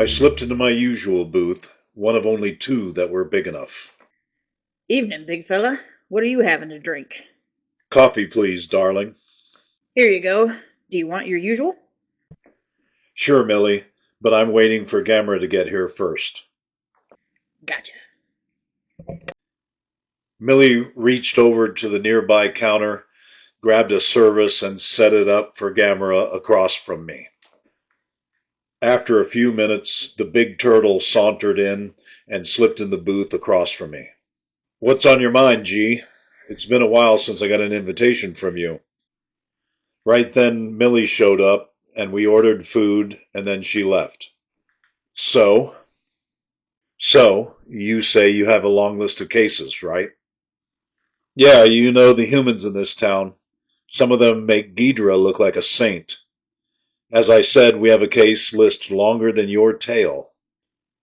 I slipped into my usual booth, one of only two that were big enough. Evening, big fella. What are you having to drink? Coffee, please, darling. Here you go. Do you want your usual? Sure, Millie, but I'm waiting for Gamera to get here first. Gotcha. Millie reached over to the nearby counter, grabbed a service, and set it up for Gamera across from me. After a few minutes, the big turtle sauntered in and slipped in the booth across from me. What's on your mind, G? It's been a while since I got an invitation from you. Right then, Millie showed up, and we ordered food, and then she left. So, so, you say you have a long list of cases, right? Yeah, you know the humans in this town. Some of them make Ghidra look like a saint. As I said, we have a case list longer than your tail.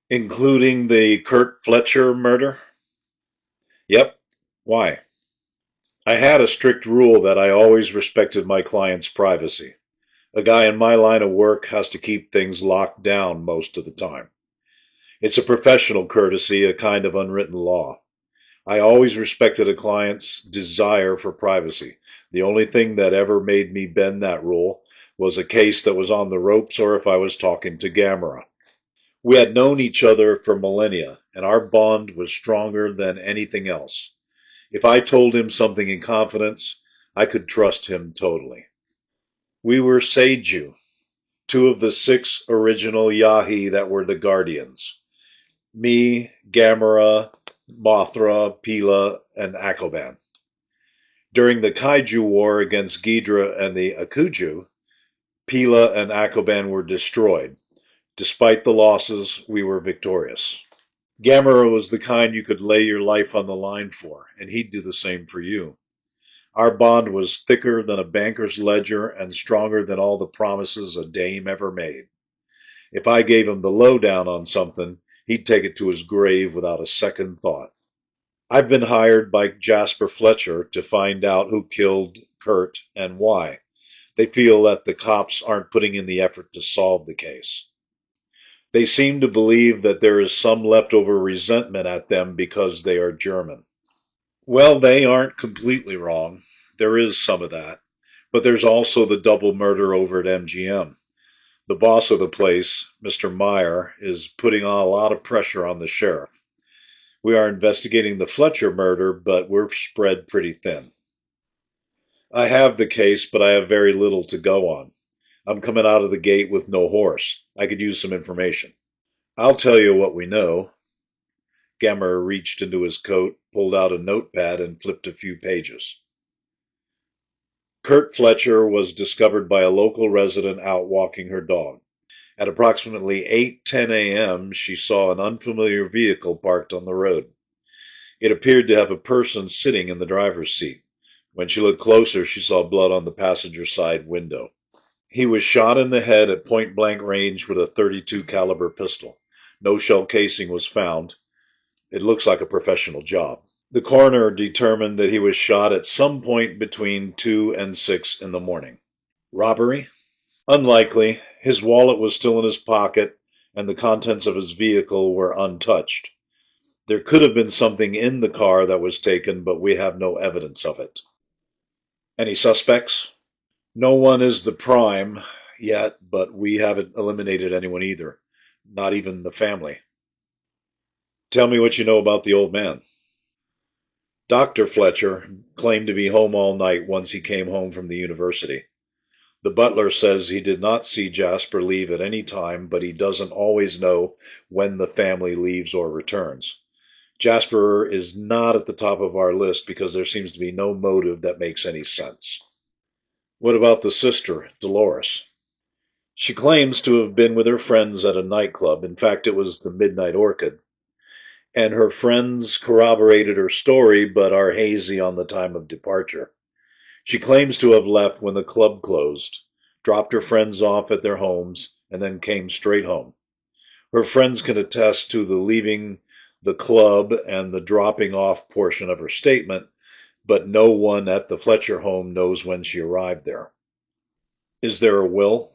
Including the Kurt Fletcher murder? Yep. Why? I had a strict rule that I always respected my client's privacy. A guy in my line of work has to keep things locked down most of the time. It's a professional courtesy, a kind of unwritten law. I always respected a client's desire for privacy. The only thing that ever made me bend that rule was a case that was on the ropes or if I was talking to Gamera. We had known each other for millennia, and our bond was stronger than anything else. If I told him something in confidence, I could trust him totally. We were Seiju, two of the six original Yahi that were the Guardians. Me, Gamera, Mothra, Pila, and Akoban. During the Kaiju War against Ghidra and the Akuju, Pila and Akoban were destroyed. Despite the losses, we were victorious. Gamera was the kind you could lay your life on the line for, and he'd do the same for you. Our bond was thicker than a banker's ledger and stronger than all the promises a dame ever made. If I gave him the lowdown on something, he'd take it to his grave without a second thought. I've been hired by Jasper Fletcher to find out who killed Kurt and why. They feel that the cops aren't putting in the effort to solve the case. They seem to believe that there is some leftover resentment at them because they are German. Well, they aren't completely wrong. There is some of that. But there's also the double murder over at MGM. The boss of the place, Mr. Meyer, is putting on a lot of pressure on the sheriff. We are investigating the Fletcher murder, but we're spread pretty thin. I have the case, but I have very little to go on. I'm coming out of the gate with no horse. I could use some information. I'll tell you what we know. Gamera reached into his coat, pulled out a notepad, and flipped a few pages. Kurt Fletcher was discovered by a local resident out walking her dog. At approximately 8:10 a.m., she saw an unfamiliar vehicle parked on the road. It appeared to have a person sitting in the driver's seat. When she looked closer, she saw blood on the passenger side window. He was shot in the head at point-blank range with a .32 caliber pistol. No shell casing was found. It looks like a professional job. The coroner determined that he was shot at some point between 2 and 6 in the morning. Robbery? Unlikely. His wallet was still in his pocket, and the contents of his vehicle were untouched. There could have been something in the car that was taken, but we have no evidence of it. Any suspects? No one is the prime yet, but we haven't eliminated anyone either. Not even the family. Tell me what you know about the old man. Dr. Fletcher claimed to be home all night once he came home from the university. The butler says he did not see Jasper leave at any time, but he doesn't always know when the family leaves or returns. Jasper is not at the top of our list because there seems to be no motive that makes any sense. What about the sister, Dolores? She claims to have been with her friends at a nightclub. In fact, it was the Midnight Orchid. And her friends corroborated her story but are hazy on the time of departure. She claims to have left when the club closed, dropped her friends off at their homes, and then came straight home. Her friends can attest to the leaving the club and the dropping off portion of her statement, but no one at the Fletcher home knows when she arrived there. Is there a will?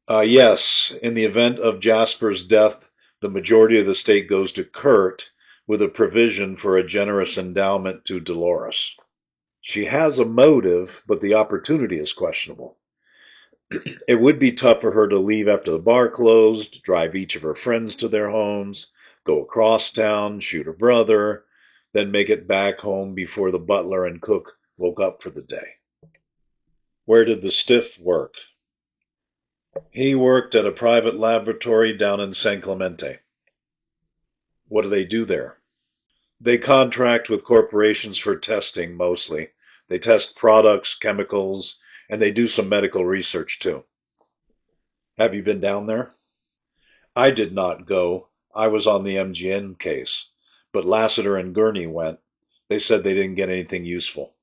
Yes, in the event of Jasper's death, the majority of the estate goes to Kurt with a provision for a generous endowment to Dolores. She has a motive, but the opportunity is questionable. It would be tough for her to leave after the bar closed, drive each of her friends to their homes, go across town, shoot her brother, then make it back home before the butler and cook woke up for the day. Where did the stiff work? He worked at a private laboratory down in San Clemente. What do they do there? They contract with corporations for testing mostly. They test products, chemicals, and they do some medical research too. Have you been down there? I did not go. I was on the MGN case, but Lassiter and Gurney went. They said they didn't get anything useful.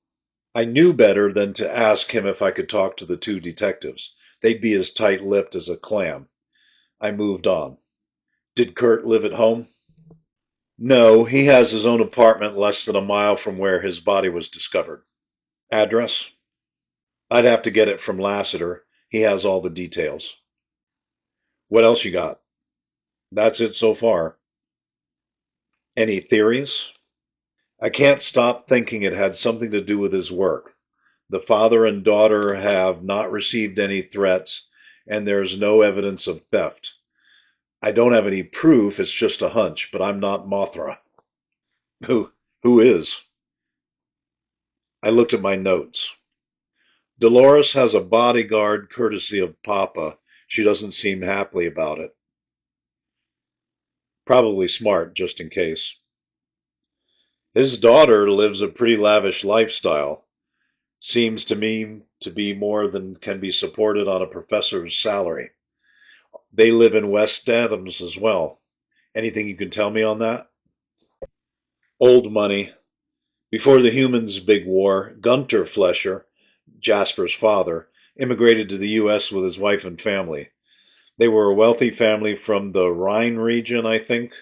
I knew better than to ask him if I could talk to the two detectives. They'd be as tight-lipped as a clam. I moved on. Did Kurt live at home? No, he has his own apartment less than a mile from where his body was discovered. Address? I'd have to get it from Lassiter. He has all the details. What else you got? That's it so far. Any theories? I can't stop thinking it had something to do with his work. The father and daughter have not received any threats, and there's no evidence of theft. I don't have any proof, it's just a hunch, but I'm not Mothra. Who is? I looked at my notes. Dolores has a bodyguard courtesy of Papa. She doesn't seem happy about it. Probably smart, just in case. His daughter lives a pretty lavish lifestyle. Seems to me to be more than can be supported on a professor's salary. They live in West Adams as well. Anything you can tell me on that? Old money. Before the humans' big war, Gunter Flesher, Jasper's father, immigrated to the U.S. with his wife and family. They were a wealthy family from the Rhine region, I think.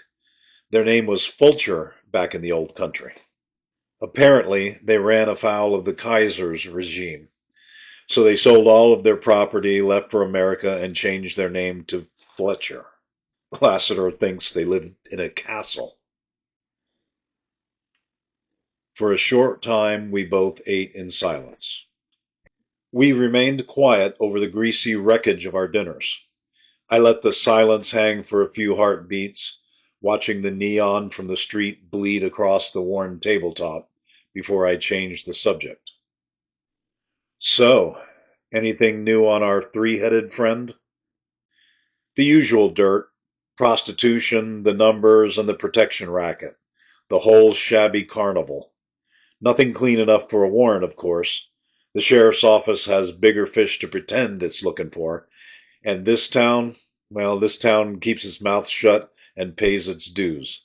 Their name was Fulcher back in the old country. Apparently, they ran afoul of the Kaiser's regime. So they sold all of their property, left for America, and changed their name to Fletcher. Lassiter thinks they lived in a castle. For a short time, we both ate in silence. We remained quiet over the greasy wreckage of our dinners. I let the silence hang for a few heartbeats, watching the neon from the street bleed across the worn tabletop before I changed the subject. So, anything new on our three-headed friend? The usual dirt, prostitution, the numbers, and the protection racket. The whole shabby carnival. Nothing clean enough for a warrant, of course. The sheriff's office has bigger fish to pretend it's looking for. And this town, well, this town keeps its mouth shut and pays its dues.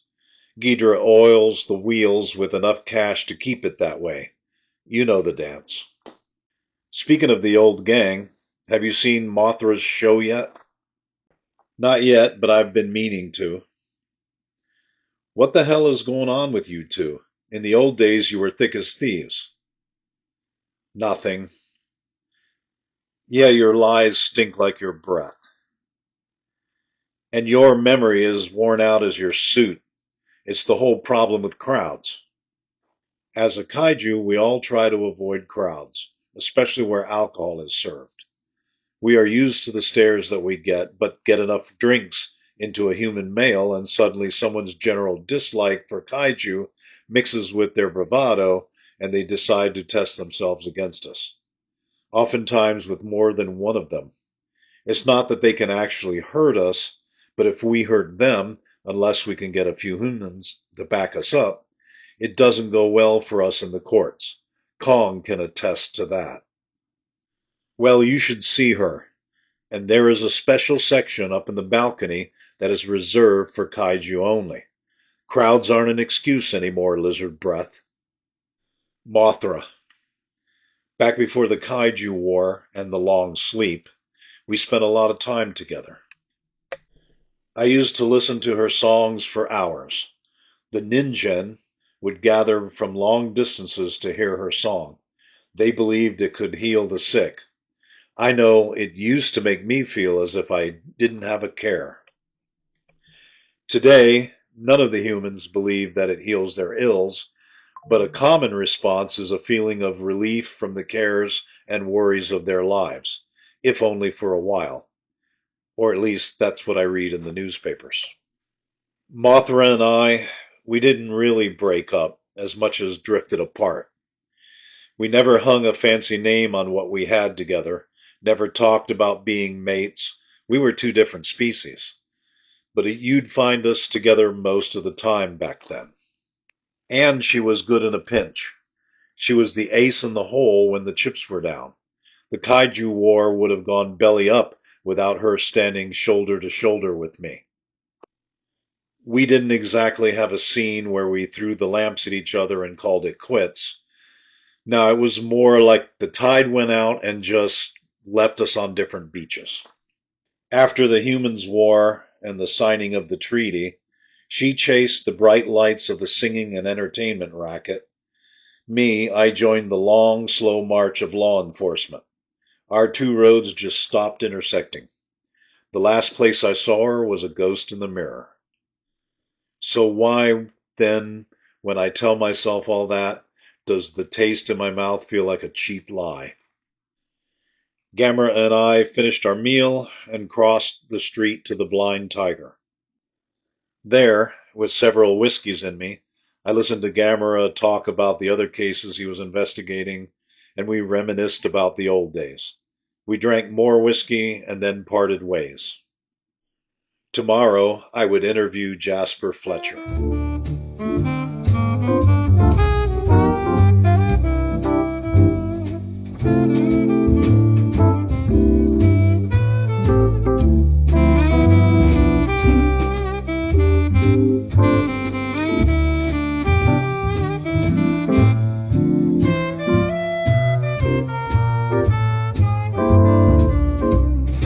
Ghidra oils the wheels with enough cash to keep it that way. You know the dance. Speaking of the old gang, have you seen Mothra's show yet? Not yet, but I've been meaning to. What the hell is going on with you two? In the old days, you were thick as thieves. Nothing. Yeah, your lies stink like your breath. And your memory is worn out as your suit. It's the whole problem with crowds. As a kaiju, we all try to avoid crowds, especially where alcohol is served. We are used to the stares that we get, but get enough drinks into a human male, and suddenly someone's general dislike for kaiju mixes with their bravado, and they decide to test themselves against us. Oftentimes with more than one of them. It's not that they can actually hurt us, but if we hurt them, unless we can get a few humans to back us up, it doesn't go well for us in the courts. Kong can attest to that. Well, you should see her. And there is a special section up in the balcony that is reserved for kaiju only. Crowds aren't an excuse anymore, lizard breath. Mothra. Back before the kaiju war and the long sleep, we spent a lot of time together. I used to listen to her songs for hours. The Ningen would gather from long distances to hear her song. They believed it could heal the sick. I know it used to make me feel as if I didn't have a care. Today, none of the humans believe that it heals their ills, but a common response is a feeling of relief from the cares and worries of their lives, if only for a while. Or at least that's what I read in the newspapers. Mothra and we didn't really break up as much as drifted apart. We never hung a fancy name on what we had together, never talked about being mates. We were two different species, but you'd find us together most of the time back then. And she was good in a pinch. She was the ace in the hole when the chips were down. The kaiju war would have gone belly up without her standing shoulder to shoulder with me. We didn't exactly have a scene where we threw the lamps at each other and called it quits. No, it was more like the tide went out and just left us on different beaches. After the humans' war and the signing of the treaty, she chased the bright lights of the singing and entertainment racket. Me, I joined the long, slow march of law enforcement. Our two roads just stopped intersecting. The last place I saw her was a ghost in the mirror. So why, then, when I tell myself all that, does the taste in my mouth feel like a cheap lie? Gamera and I finished our meal and crossed the street to the Blind Tiger. There, with several whiskeys in me, I listened to Gamera talk about the other cases he was investigating, and we reminisced about the old days. We drank more whiskey and then parted ways. Tomorrow I would interview Jasper Fletcher.